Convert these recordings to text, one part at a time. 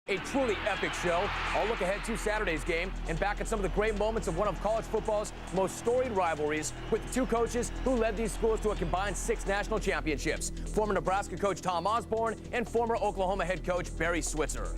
A truly epic show. I'll look ahead to Saturday's game and back at some of the great moments of one of college football's most storied rivalries with the two coaches who led these schools to a combined 6 national championships, former Nebraska coach Tom Osborne and former Oklahoma head coach Barry Switzer.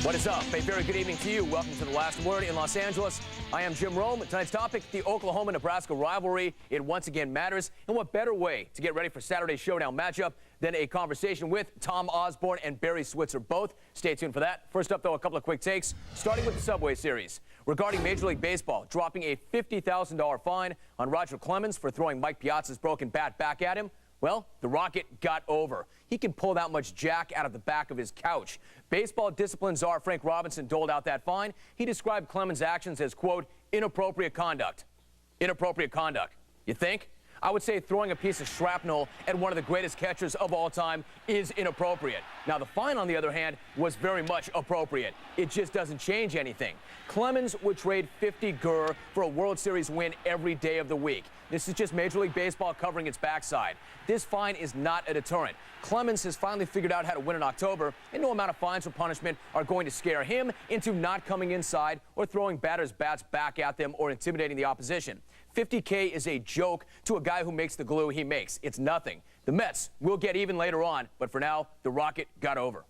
What is up? A very good evening to you. Welcome to The Last Word in Los Angeles. I am Jim Rome. Tonight's topic, the Oklahoma-Nebraska rivalry. It once again matters. And what better way to get ready for Saturday's showdown matchup than a conversation with Tom Osborne and Barry Switzer both. Stay tuned for that. First up, though, a couple of quick takes, starting with the Subway Series. Regarding Major League Baseball dropping a $50,000 fine on Roger Clemens for throwing Mike Piazza's broken bat back at him, well, the Rocket got over. He can pull that much jack out of the back of his couch. Baseball discipline czar Frank Robinson doled out that fine. He described Clemens' actions as, quote, inappropriate conduct. Inappropriate conduct. You think? I would say throwing a piece of shrapnel at one of the greatest catchers of all time is inappropriate. Now, the fine, on the other hand, was very much appropriate. It just doesn't change anything. Clemens would trade 50 gur for a World Series win every day of the week. This is just Major League Baseball covering its backside. This fine is not a deterrent. Clemens has finally figured out how to win in October, and no amount of fines or punishment are going to scare him into not coming inside or throwing batters' bats back at them or intimidating the opposition. $50K is a joke to a guy who makes the glue he makes. It's nothing. The Mets will get even later on, but for now, the Rocket got over.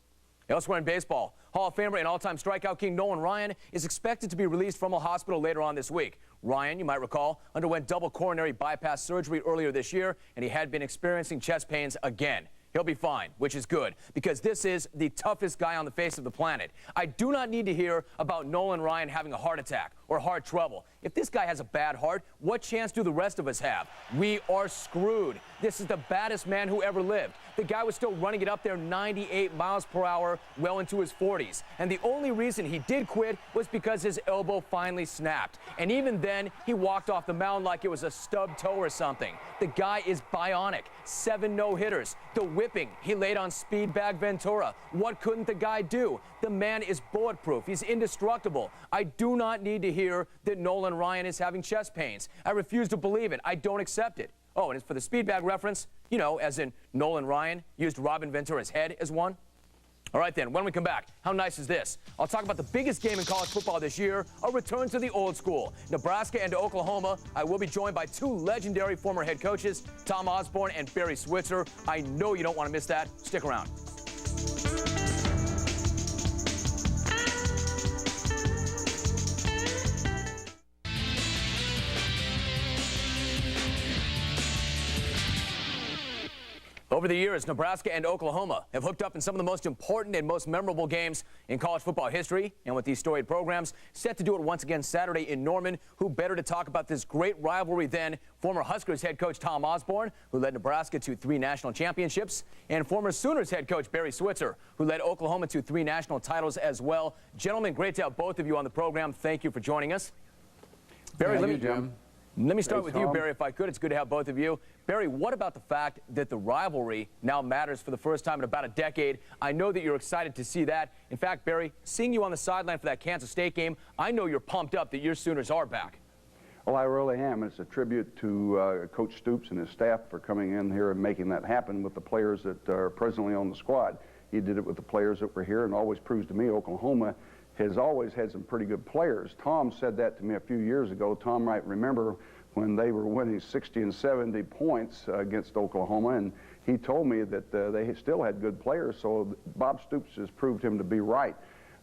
Elsewhere in baseball, Hall of Famer and all-time strikeout king Nolan Ryan is expected to be released from a hospital later on this week. Ryan, you might recall, underwent double coronary bypass surgery earlier this year, and he had been experiencing chest pains again. He'll be fine, which is good, because this is the toughest guy on the face of the planet. I do not need to hear about Nolan Ryan having a heart attack or heart trouble. If this guy has a bad heart, what chance do the rest of us have? We are screwed. This is the baddest man who ever lived. The guy was still running it up there 98 miles per hour well into his 40s. And the only reason he did quit was because his elbow finally snapped. And even then, he walked off the mound like it was a stub toe or something. The guy is bionic. 7 no-hitters. The whipping he laid on Speedbag Ventura. What couldn't the guy do? The man is bulletproof. He's indestructible. I do not need to hear that Nolan Ryan is having chest pains. I refuse to believe it. I don't accept it. Oh, and as for the Speedbag reference, you know, as in Nolan Ryan used Robin Ventura's head as one. All right, then, when we come back, how nice is this? I'll talk about the biggest game in college football this year, a return to the old school. Nebraska and Oklahoma. I will be joined by 2 legendary former head coaches, Tom Osborne and Barry Switzer. I know you don't want to miss that. Stick around. Over the years, Nebraska and Oklahoma have hooked up in some of the most important and most memorable games in college football history. And with these storied programs set to do it once again Saturday in Norman, who better to talk about this great rivalry than former Huskers head coach Tom Osborne, who led Nebraska to 3 national championships, and former Sooners head coach Barry Switzer, who led Oklahoma to 3 national titles as well. Gentlemen, great to have both of you on the program. Thank you for joining us. Barry, let me start with you, Barry, if I could. It's good to have both of you. Barry, what about the fact that the rivalry now matters for the first time in about a decade? I know that you're excited to see that. In fact, Barry, seeing you on the sideline for that Kansas State game, I know you're pumped up that your Sooners are back. Well, I really am. It's a tribute to Coach Stoops and his staff for coming in here and making that happen with the players that are presently on the squad. He did it with the players that were here, and always proves to me Oklahoma has always had some pretty good players. Tom said that to me a few years ago. Tom might remember when they were winning 60 and 70 points against Oklahoma, and he told me that they still had good players, so Bob Stoops has proved him to be right.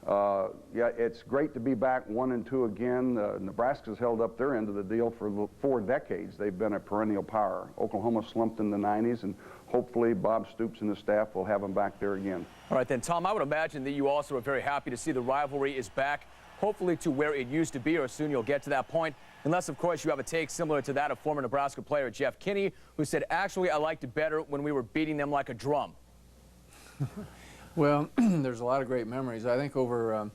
Yeah, it's great to be back 1-2 again. Nebraska's held up their end of the deal for 4 decades. They've been a perennial power. Oklahoma slumped in the 90s, and hopefully Bob Stoops and the staff will have them back there again. All right, then, Tom, I would imagine that you also are very happy to see the rivalry is back, hopefully to where it used to be, or soon you'll get to that point. Unless, of course, you have a take similar to that of former Nebraska player Jeff Kinney, who said, actually, I liked it better when we were beating them like a drum. Well, there's a lot of great memories. I think over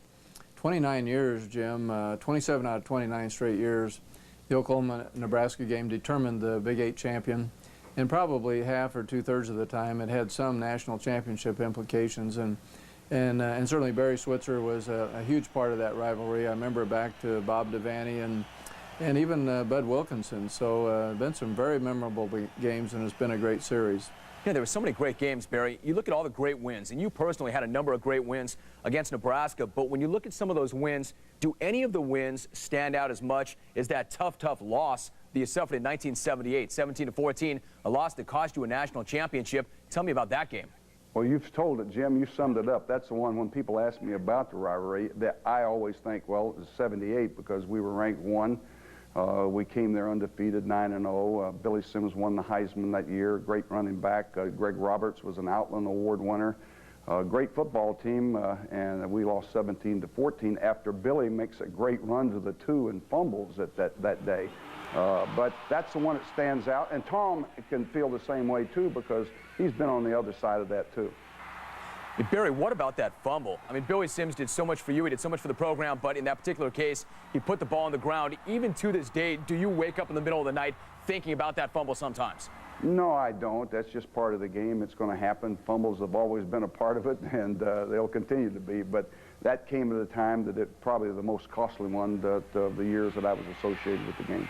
29 years, Jim, 27 out of 29 straight years, the Oklahoma-Nebraska game determined the Big 8 champion. And probably half or 2/3 of the time, it had some national championship implications. And And certainly Barry Switzer was a huge part of that rivalry. I remember back to Bob Devaney and even Bud Wilkinson. So been some very memorable games, and it's been a great series. Yeah, there were so many great games, Barry. You look at all the great wins, and you personally had a number of great wins against Nebraska, but when you look at some of those wins, do any of the wins stand out as much as that tough loss that you suffered in 1978, 17-14, a loss that cost you a national championship? Tell me about that game. Well, you've told it, Jim. You summed it up. That's the one when people ask me about the rivalry that I always think, well, it was 78 because we were ranked 1. We came there undefeated, 9-0. Billy Sims won the Heisman that year. Great running back. Greg Roberts was an Outland Award winner. Great football team, and we lost 17-14 after Billy makes a great run to the 2 and fumbles that day. But that's the one that stands out. And Tom can feel the same way, too, because he's been on the other side of that, too. Hey, Barry, what about that fumble? I mean, Billy Sims did so much for you. He did so much for the program, but in that particular case, he put the ball on the ground. Even to this day, do you wake up in the middle of the night thinking about that fumble sometimes? No, I don't. That's just part of the game. It's going to happen. Fumbles have always been a part of it, and they'll continue to be. But that came at a time that it probably the most costly one of the years that I was associated with the game.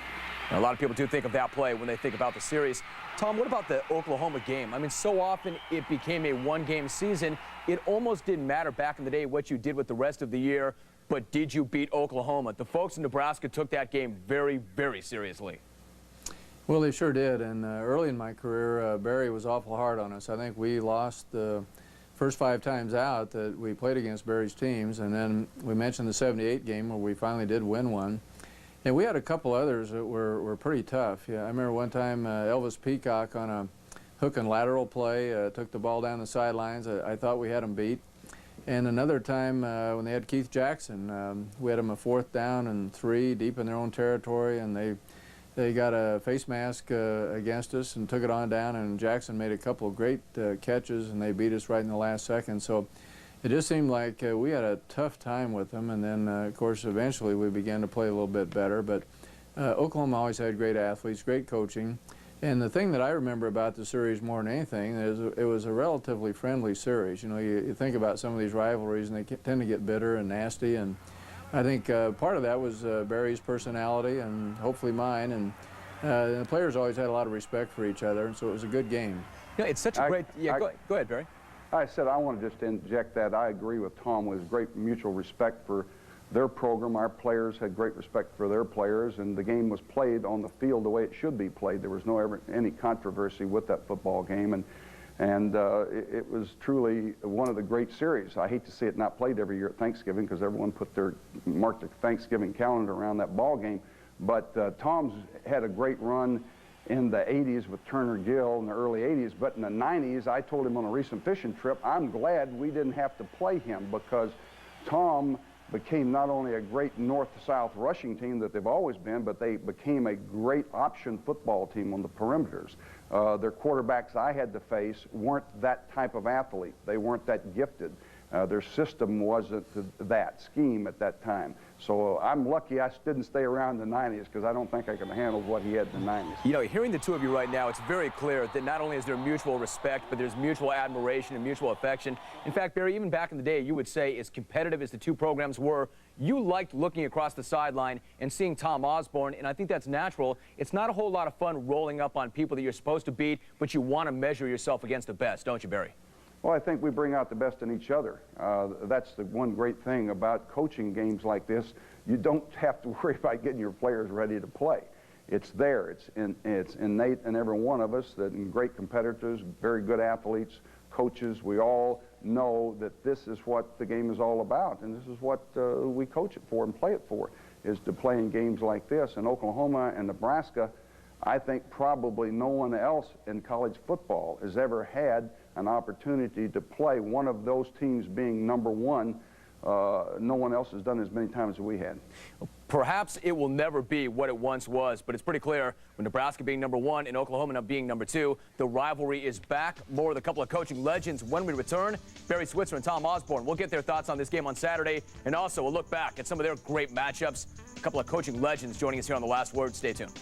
Now, a lot of people do think of that play when they think about the series. Tom, what about the Oklahoma game? I mean, so often it became a one-game season. It almost didn't matter back in the day what you did with the rest of the year, but did you beat Oklahoma? The folks in Nebraska took that game very, very seriously. Well, they sure did, and early in my career, Barry was awful hard on us. I think we lost the first 5 times out that we played against Barry's teams, and then we mentioned the 78 game where we finally did win one. And we had a couple others that were pretty tough. Yeah, I remember one time Elvis Peacock on a hook and lateral play took the ball down the sidelines. I thought we had him beat. And another time when they had Keith Jackson, we had them a 4th down and 3 deep in their own territory, and they got a face mask against us and took it on down, and Jackson made a couple of great catches, and they beat us right in the last second. So it just seemed like we had a tough time with them, and then, of course, eventually we began to play a little bit better. But Oklahoma always had great athletes, great coaching. And the thing that I remember about the series more than anything is it was a relatively friendly series. You know, you think about some of these rivalries, and they tend to get bitter and nasty. And I think part of that was Barry's personality and hopefully mine. And the players always had a lot of respect for each other, and so it was a good game. You know, it's such a great... Yeah, go ahead, Barry. I said I want to just inject that. I agree with Tom. With great mutual respect for their program. Our players had great respect for their players, and the game was played on the field the way it should be played. There was any controversy with that football game, and it was truly one of the great series. I hate to see it not played every year at Thanksgiving because everyone marked the Thanksgiving calendar around that ball game. But Tom's had a great run in the 80s with Turner Gill in the early 80s, but in the 90s, I told him on a recent fishing trip, I'm glad we didn't have to play him because Tom became not only a great north-south rushing team that they've always been, but they became a great option football team on the perimeters. Their quarterbacks I had to face weren't that type of athlete. They weren't that gifted. Their system wasn't that scheme at that time. So I'm lucky I didn't stay around in the 90s because I don't think I could handle what he had in the 90s. You know, hearing the two of you right now, it's very clear that not only is there mutual respect, but there's mutual admiration and mutual affection. In fact, Barry, even back in the day, you would say as competitive as the two programs were, you liked looking across the sideline and seeing Tom Osborne, and I think that's natural. It's not a whole lot of fun rolling up on people that you're supposed to beat, but you want to measure yourself against the best, don't you, Barry? Well, I think we bring out the best in each other. That's the one great thing about coaching games like this. You don't have to worry about getting your players ready to play. It's there. It's innate in every one of us, that great competitors, very good athletes, coaches, we all know that this is what the game is all about, and this is what we coach it for and play it for, is to play in games like this. In Oklahoma and Nebraska, I think probably no one else in college football has ever had an opportunity to play one of those teams being number 1. No one else has done it as many times as we had. Perhaps it will never be what it once was, but it's pretty clear with Nebraska being number 1 and Oklahoma now being number 2, the rivalry is back. More with a couple of coaching legends when we return. Barry Switzer and Tom Osborne. We'll get their thoughts on this game on Saturday, and also we'll look back at some of their great matchups. A couple of coaching legends joining us here on The Last Word. Stay tuned.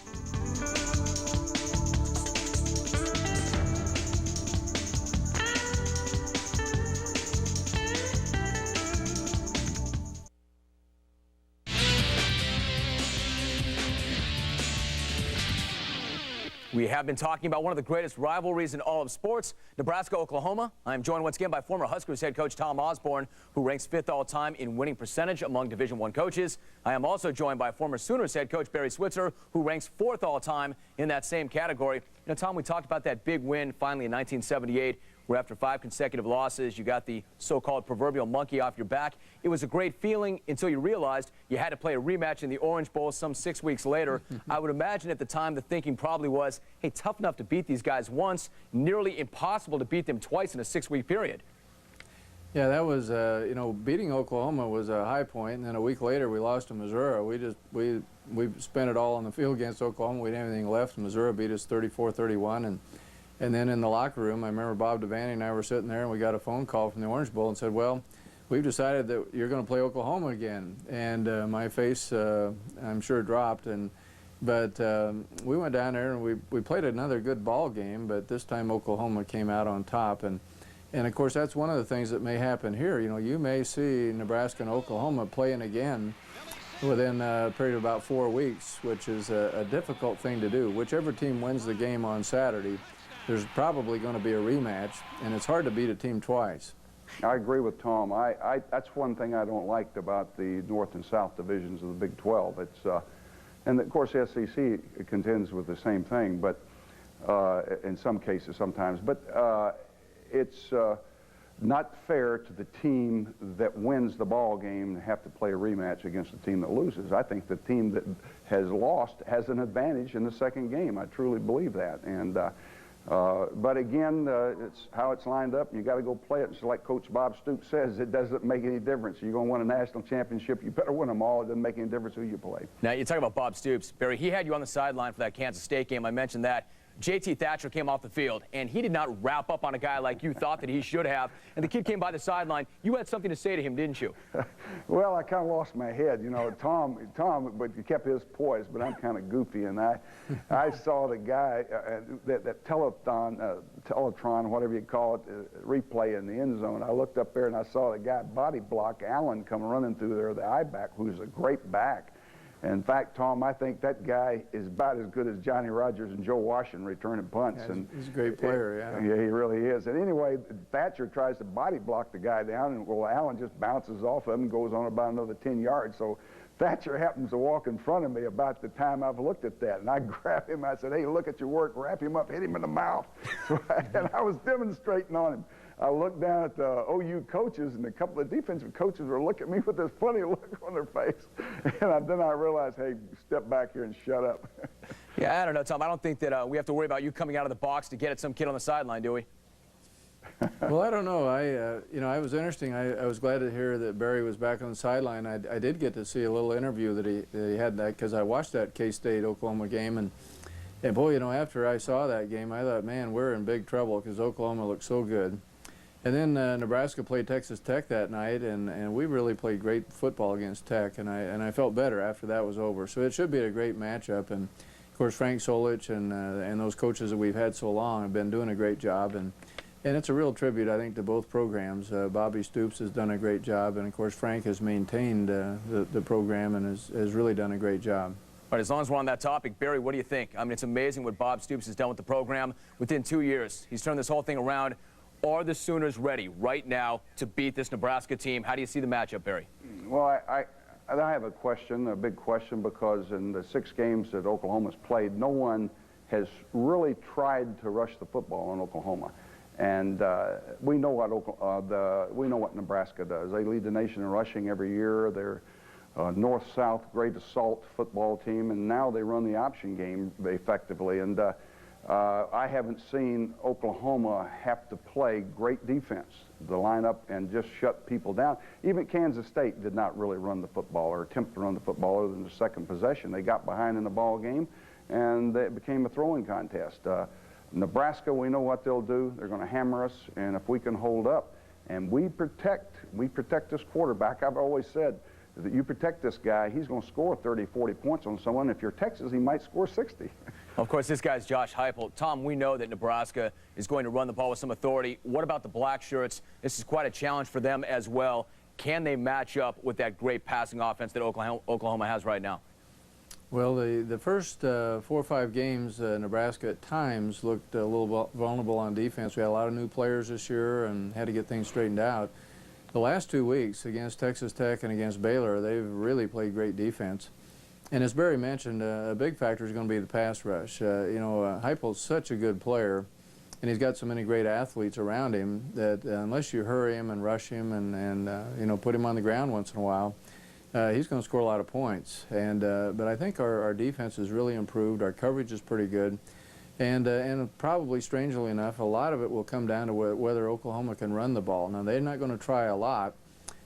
We have been talking about one of the greatest rivalries in all of sports, Nebraska-Oklahoma. I'm joined once again by former Huskers head coach Tom Osborne, who ranks 5th all-time in winning percentage among Division I coaches. I am also joined by former Sooners head coach Barry Switzer, who ranks 4th all-time in that same category. You know, Tom, we talked about that big win finally in 1978, where after 5 consecutive losses, you got the so-called proverbial monkey off your back. It was a great feeling until you realized you had to play a rematch in the Orange Bowl some 6 weeks later. I would imagine at the time the thinking probably was, hey, tough enough to beat these guys once, nearly impossible to beat them twice in a 6-week period. Yeah, that was, you know, beating Oklahoma was a high point, and then a week later we lost to Missouri. We spent it all on the field against Oklahoma. We didn't have anything left. Missouri beat us 34-31, and then in the locker room, I remember Bob Devaney and I were sitting there, and we got a phone call from the Orange Bowl and said, well, we've decided that you're going to play Oklahoma again. And my face, I'm sure, dropped. But we went down there and we played another good ball game, but this time Oklahoma came out on top. And of course, that's one of the things that may happen here. You know, you may see Nebraska and Oklahoma playing again within a period of about 4 weeks, which is a difficult thing to do. Whichever team wins the game on Saturday, there's probably going to be a rematch, and it's hard to beat a team twice. I agree with Tom. That's one thing I don't like about the North and South divisions of the Big 12. It's, and of course the SEC contends with the same thing, but in some cases sometimes. But it's not fair to the team that wins the ball game to have to play a rematch against the team that loses. I think the team that has lost has an advantage in the second game. I truly believe that. And but again, it's how it's lined up. You got to go play it. It's like Coach Bob Stoops says, it doesn't make any difference. You're going to win a national championship, you better win them all. It doesn't make any difference who you play. Now, you talk about Bob Stoops. Barry, he had you on the sideline for that Kansas State game. I mentioned that. J.T. Thatcher came off the field, and he did not wrap up on a guy like you thought that he should have. And the kid came by the sideline. You had something to say to him, didn't you? Well, I kind of lost my head. You know, Tom, but he kept his poise, but I'm kind of goofy. And I saw the guy, that Teletron, whatever you call it, replay in the end zone. I looked up there, and I saw the guy body block Allen come running through there, the I-back, who's a great back. In fact, Tom, I think that guy is about as good as Johnny Rodgers and Joe Washington returning punts. Yeah, and he's a great player, yeah. Yeah, he really is. And anyway, Thatcher tries to body block the guy down, and well, Allen just bounces off of him and goes on about another 10 yards. So Thatcher happens to walk in front of me about the time I've looked at that. And I grabbed him. I said, hey, look at your work. Wrap him up. Hit him in the mouth. And I was demonstrating on him. I looked down at the OU coaches, and a couple of defensive coaches were looking at me with this funny look on their face. And then I realized, hey, step back here and shut up. Yeah, I don't know, Tom. I don't think that we have to worry about you coming out of the box to get at some kid on the sideline, do we? Well, I don't know. You know, it was interesting. I was glad to hear that Barry was back on the sideline. I did get to see a little interview that he had because I watched that K-State Oklahoma game, and boy, you know, after I saw that game, I thought, man, we're in big trouble because Oklahoma looked so good. And then Nebraska played Texas Tech that night, and we really played great football against Tech, and I felt better after that was over. So it should be a great matchup, and of course Frank Solich and those coaches that we've had so long have been doing a great job, and it's a real tribute, I think, to both programs. Bobby Stoops has done a great job, and of course Frank has maintained the program and has really done a great job. All right, as long as we're on that topic, Barry, what do you think? I mean, it's amazing what Bob Stoops has done with the program. Within 2 years, he's turned this whole thing around. Are the Sooners ready right now to beat this Nebraska team? How do you see the matchup, Barry? Well, I have a question, a big question, because in the 6 games that Oklahoma's played, no one has really tried to rush the football on Oklahoma. And we know what Nebraska does. They lead the nation in rushing every year. They're north-south great assault football team, and now they run the option game effectively. And I haven't seen Oklahoma have to play great defense, the lineup, and just shut people down. Even Kansas State did not really run the football or attempt to run the football other than the second possession. They got behind in the ball game, and it became a throwing contest. Nebraska, we know what they'll do. They're going to hammer us, and if we can hold up, and we protect this quarterback. I've always said that you protect this guy, he's going to score 30, 40 points on someone. If you're Texas, he might score 60. Of course, this guy's Josh Heupel. Tom, we know that Nebraska is going to run the ball with some authority. What about the Black Shirts? This is quite a challenge for them as well. Can they match up with that great passing offense that Oklahoma has right now? Well, the first 4 or 5 games, Nebraska at times looked a little vulnerable on defense. We had a lot of new players this year and had to get things straightened out. The last 2 weeks against Texas Tech and against Baylor, they've really played great defense. And as Barry mentioned, a big factor is going to be the pass rush. Heupel's such a good player, and he's got so many great athletes around him that unless you hurry him and rush him and put him on the ground once in a while, he's going to score a lot of points. But I think our defense has really improved. Our coverage is pretty good. And probably, strangely enough, a lot of it will come down to whether Oklahoma can run the ball. Now, they're not going to try a lot,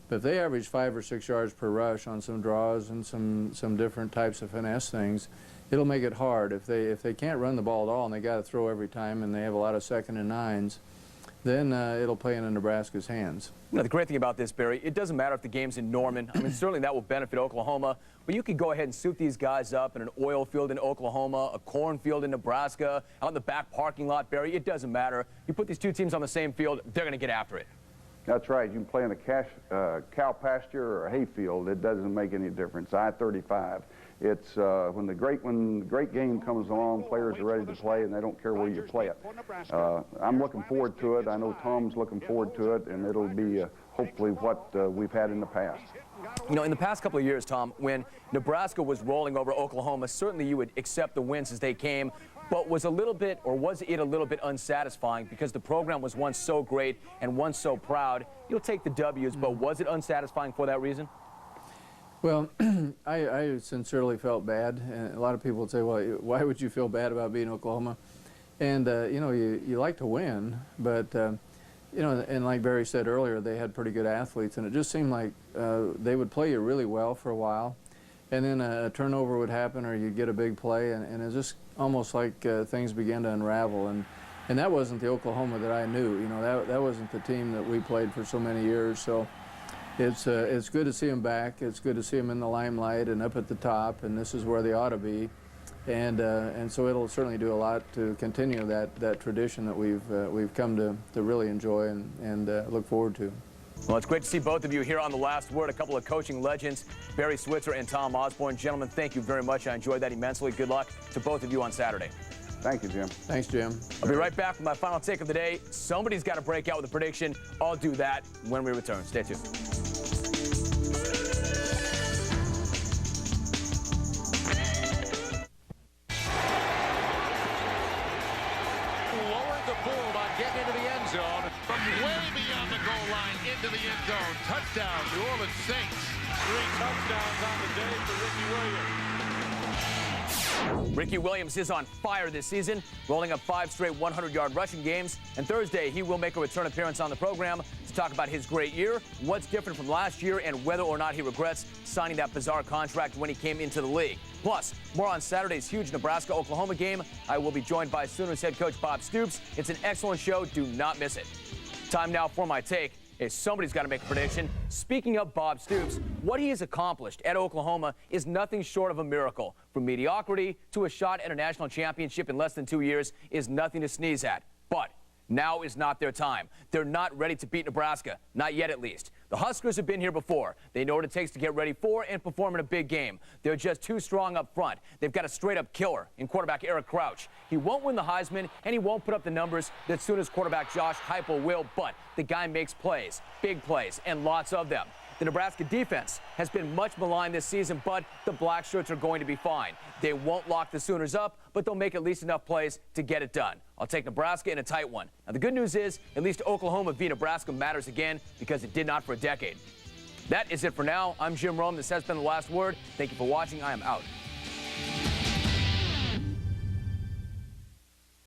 but if they average 5 or 6 yards per rush on some draws and some different types of finesse things, it'll make it hard. If they can't run the ball at all and they got to throw every time and they have a lot of 2nd and 9s, then it'll play into Nebraska's hands. The great thing about this, Barry, it doesn't matter if the game's in Norman. I mean, certainly that will benefit Oklahoma, but you could go ahead and suit these guys up in an oil field in Oklahoma, a cornfield in Nebraska, out in the back parking lot, Barry. It doesn't matter. You put these two teams on the same field, they're going to get after it. That's right. You can play in a cow pasture or a hayfield. It doesn't make any difference. I-35. It's when the great game comes along, players are ready to play, and they don't care where you play it. I'm looking forward to it. I know Tom's looking forward to it, and it'll be hopefully what we've had in the past. You know, in the past couple of years, Tom, when Nebraska was rolling over Oklahoma, certainly you would accept the wins as they came, but was it a little bit unsatisfying because the program was once so great and once so proud? You'll take the W's, but was it unsatisfying for that reason? Well, I sincerely felt bad, and a lot of people would say, well, why would you feel bad about beating Oklahoma? And, you like to win, but, and like Barry said earlier, they had pretty good athletes, and it just seemed like they would play you really well for a while, and then a turnover would happen or you'd get a big play, and it's just almost like things began to unravel. And that wasn't the Oklahoma that I knew. That wasn't the team that we played for so many years. So it's good to see them back. It's good to see them in the limelight and up at the top, and this is where they ought to be. And so it'll certainly do a lot to continue that tradition that we've come to really enjoy and look forward to. Well, it's great to see both of you here on The Last Word, a couple of coaching legends, Barry Switzer and Tom Osborne. Gentlemen, thank you very much. I enjoyed that immensely. Good luck to both of you on Saturday. Thank you, Jim. Thanks, Jim. I'll be right back with my final take of the day. Somebody's got to break out with a prediction. I'll do that when we return. Stay tuned. Lowered the boom on getting into the end zone. From way beyond the goal line into the end zone. Touchdown, New Orleans Saints. 3 touchdowns on the day for Ricky Williams. Ricky Williams is on fire this season, rolling up 5 straight 100-yard rushing games. And Thursday, he will make a return appearance on the program to talk about his great year, what's different from last year, and whether or not he regrets signing that bizarre contract when he came into the league. Plus, more on Saturday's huge Nebraska-Oklahoma game. I will be joined by Sooners head coach Bob Stoops. It's an excellent show. Do not miss it. Time now for my take. Somebody's got to make a prediction. Speaking of Bob Stoops, what he has accomplished at Oklahoma is nothing short of a miracle. From mediocrity to a shot at a national championship in less than 2 years is nothing to sneeze at. But now is not their time. They're not ready to beat Nebraska. Not yet, at least. The Huskers have been here before. They know what it takes to get ready for and perform in a big game. They're just too strong up front. They've got a straight-up killer in quarterback Eric Crouch. He won't win the Heisman, and he won't put up the numbers that Sooners quarterback Josh Heupel will, but the guy makes plays, big plays, and lots of them. The Nebraska defense has been much maligned this season, but the Black Shirts are going to be fine. They won't lock the Sooners up, but they'll make at least enough plays to get it done. I'll take Nebraska in a tight one. Now, the good news is, at least Oklahoma v. Nebraska matters again because it did not for a decade. That is it for now. I'm Jim Rome. This has been The Last Word. Thank you for watching. I am out.